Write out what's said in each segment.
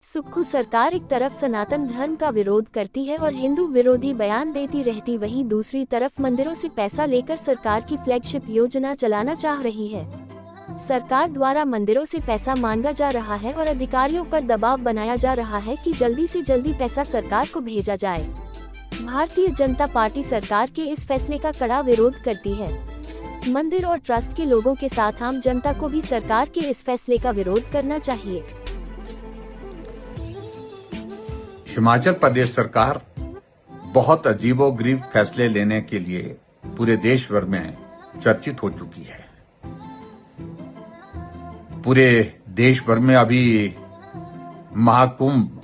सुक्खू सरकार एक तरफ सनातन धर्म का विरोध करती है और हिंदू विरोधी बयान देती रहती, वहीं दूसरी तरफ मंदिरों से पैसा लेकर सरकार की फ्लैगशिप योजना चलाना चाह रही है। सरकार द्वारा मंदिरों से पैसा मांगा जा रहा है और अधिकारियों पर दबाव बनाया जा रहा है कि जल्दी से जल्दी पैसा सरकार को भेजा जाए। भारतीय जनता पार्टी सरकार के इस फैसले का कड़ा विरोध करती है। मंदिर और ट्रस्ट के लोगों के साथ आम जनता को भी सरकार के इस फैसले का विरोध करना चाहिए। हिमाचल प्रदेश सरकार बहुत अजीबोगरीब फैसले लेने के लिए पूरे देश भर में चर्चित हो चुकी है। पूरे देश भर में अभी महाकुंभ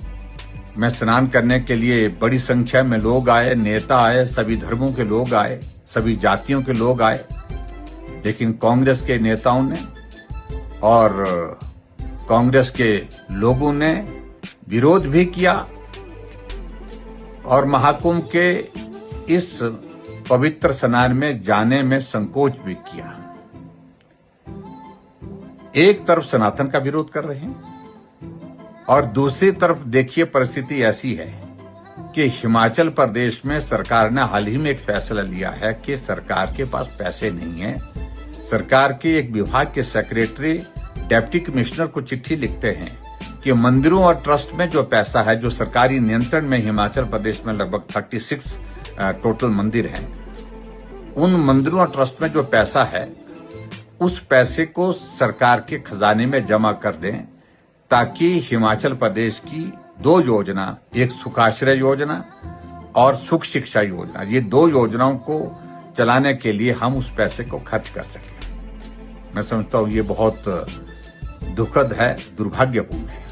में स्नान करने के लिए बड़ी संख्या में लोग आए, नेता आए, सभी धर्मों के लोग आए, सभी जातियों के लोग आए, लेकिन कांग्रेस के नेताओं ने और कांग्रेस के लोगों ने विरोध भी किया और महाकुंभ के इस पवित्र स्नान में जाने में संकोच भी किया। एक तरफ सनातन का विरोध कर रहे हैं और दूसरी तरफ देखिए परिस्थिति ऐसी है कि हिमाचल प्रदेश में सरकार ने हाल ही में एक फैसला लिया है कि सरकार के पास पैसे नहीं है। सरकार के एक विभाग के सेक्रेटरी डिप्टी कमिश्नर को चिट्ठी लिखते हैं कि मंदिरों और ट्रस्ट में जो पैसा है, जो सरकारी नियंत्रण में हिमाचल प्रदेश में लगभग 36 टोटल मंदिर हैं, उन मंदिरों और ट्रस्ट में जो पैसा है उस पैसे को सरकार के खजाने में जमा कर दें, ताकि हिमाचल प्रदेश की दो योजना, एक सुखाश्रय योजना और सुख शिक्षा योजना, ये दो योजनाओं को चलाने के लिए हम उस पैसे को खर्च कर सकें। मैं समझता हूं ये बहुत दुखद है, दुर्भाग्यपूर्ण है।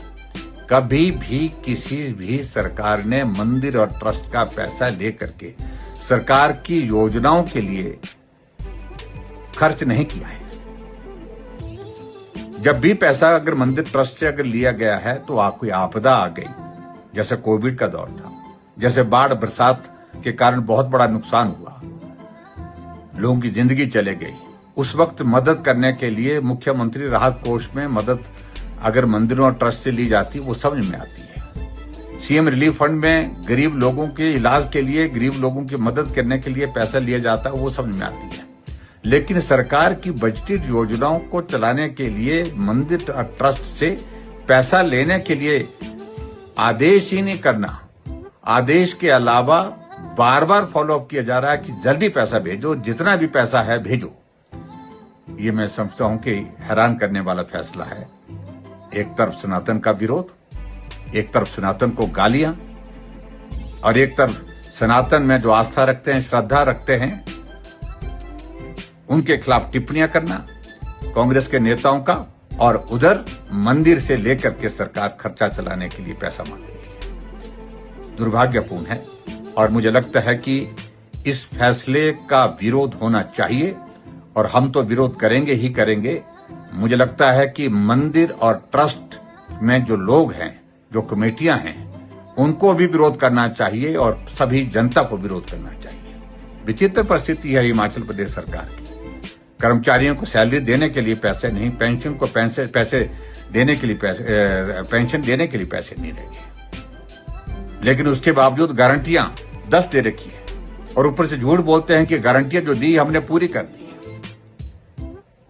कभी भी किसी भी सरकार ने मंदिर और ट्रस्ट का पैसा लेकर के सरकार की योजनाओं के लिए खर्च नहीं किया है। जब भी पैसा अगर मंदिर ट्रस्ट से अगर लिया गया है तो कोई आपदा आ गई, जैसे कोविड का दौर था, जैसे बाढ़ बरसात के कारण बहुत बड़ा नुकसान हुआ, लोगों की जिंदगी चले गई, उस वक्त मदद करने के लिए मुख्यमंत्री राहत कोष में मदद अगर मंदिरों और ट्रस्ट से ली जाती, वो समझ में आती है। सीएम रिलीफ फंड में गरीब लोगों के इलाज के लिए, गरीब लोगों की मदद करने के लिए पैसा लिया जाता है, वो समझ में आती है। लेकिन सरकार की बजटेड योजनाओं को चलाने के लिए मंदिर और ट्रस्ट से पैसा लेने के लिए आदेश ही नहीं करना, आदेश के अलावा बार बार फॉलो अप किया जा रहा है कि जल्दी पैसा भेजो, जितना भी पैसा है भेजो। ये मैं समझता हूं कि हैरान करने वाला फैसला है। एक तरफ सनातन का विरोध, एक तरफ सनातन को गालियां और एक तरफ सनातन में जो आस्था रखते हैं, श्रद्धा रखते हैं, उनके खिलाफ टिप्पणियां करना कांग्रेस के नेताओं का, और उधर मंदिर से लेकर के सरकार खर्चा चलाने के लिए पैसा मांग रही है। दुर्भाग्यपूर्ण है और मुझे लगता है कि इस फैसले का विरोध होना चाहिए और हम तो विरोध करेंगे ही करेंगे। मुझे लगता है कि मंदिर और ट्रस्ट में जो लोग हैं, जो कमेटियां हैं, उनको भी विरोध करना चाहिए और सभी जनता को विरोध करना चाहिए। विचित्र परिस्थिति है हिमाचल प्रदेश सरकार की। कर्मचारियों को सैलरी देने के लिए पैसे नहीं, पेंशन को पैसे देने के लिए पेंशन देने के लिए पैसे नहीं लगे, लेकिन उसके बावजूद गारंटियां 10 दे रखी है और ऊपर से झूठ बोलते हैं कि गारंटियां जो दी हमने पूरी कर दी है।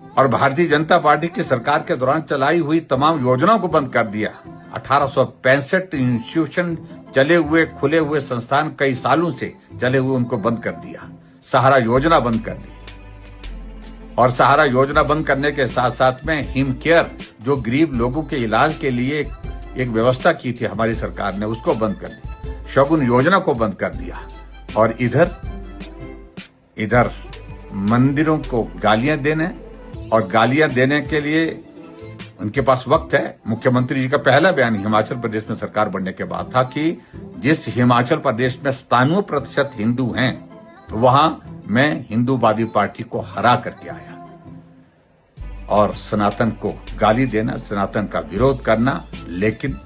और भारतीय जनता पार्टी की सरकार के दौरान चलाई हुई तमाम योजनाओं को बंद कर दिया। 1865 इंस्टीट्यूशन चले हुए, खुले हुए संस्थान कई सालों से चले हुए, उनको बंद कर दिया। सहारा योजना बंद कर दी और सहारा योजना बंद करने के साथ साथ में हिम केयर, जो गरीब लोगों के इलाज के लिए एक व्यवस्था की थी हमारी सरकार ने, उसको बंद कर दिया। शगुन योजना को बंद कर दिया और इधर मंदिरों को गालियां देने, और गालियां देने के लिए उनके पास वक्त है। मुख्यमंत्री जी का पहला बयान हिमाचल प्रदेश में सरकार बनने के बाद था कि जिस हिमाचल प्रदेश में 97% हिंदू हैं, तो वहां मैं हिंदूवादी पार्टी को हरा करके आया। और सनातन को गाली देना, सनातन का विरोध करना, लेकिन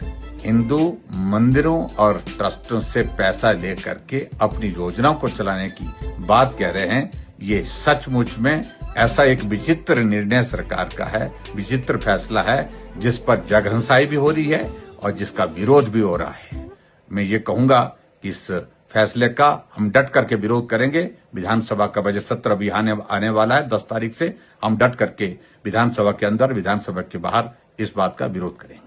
हिंदू मंदिरों और ट्रस्टों से पैसा लेकर के अपनी योजनाओं को चलाने की बात कह रहे हैं, ये सचमुच में ऐसा एक विचित्र निर्णय सरकार का है, विचित्र फैसला है, जिस पर जगहंसाई भी हो रही है और जिसका विरोध भी हो रहा है। मैं ये कहूंगा कि इस फैसले का हम डट करके विरोध करेंगे। विधानसभा का बजट सत्र अभी आने वाला है 10 तारीख से। हम डट करके विधानसभा के अंदर, विधानसभा के बाहर इस बात का विरोध करेंगे।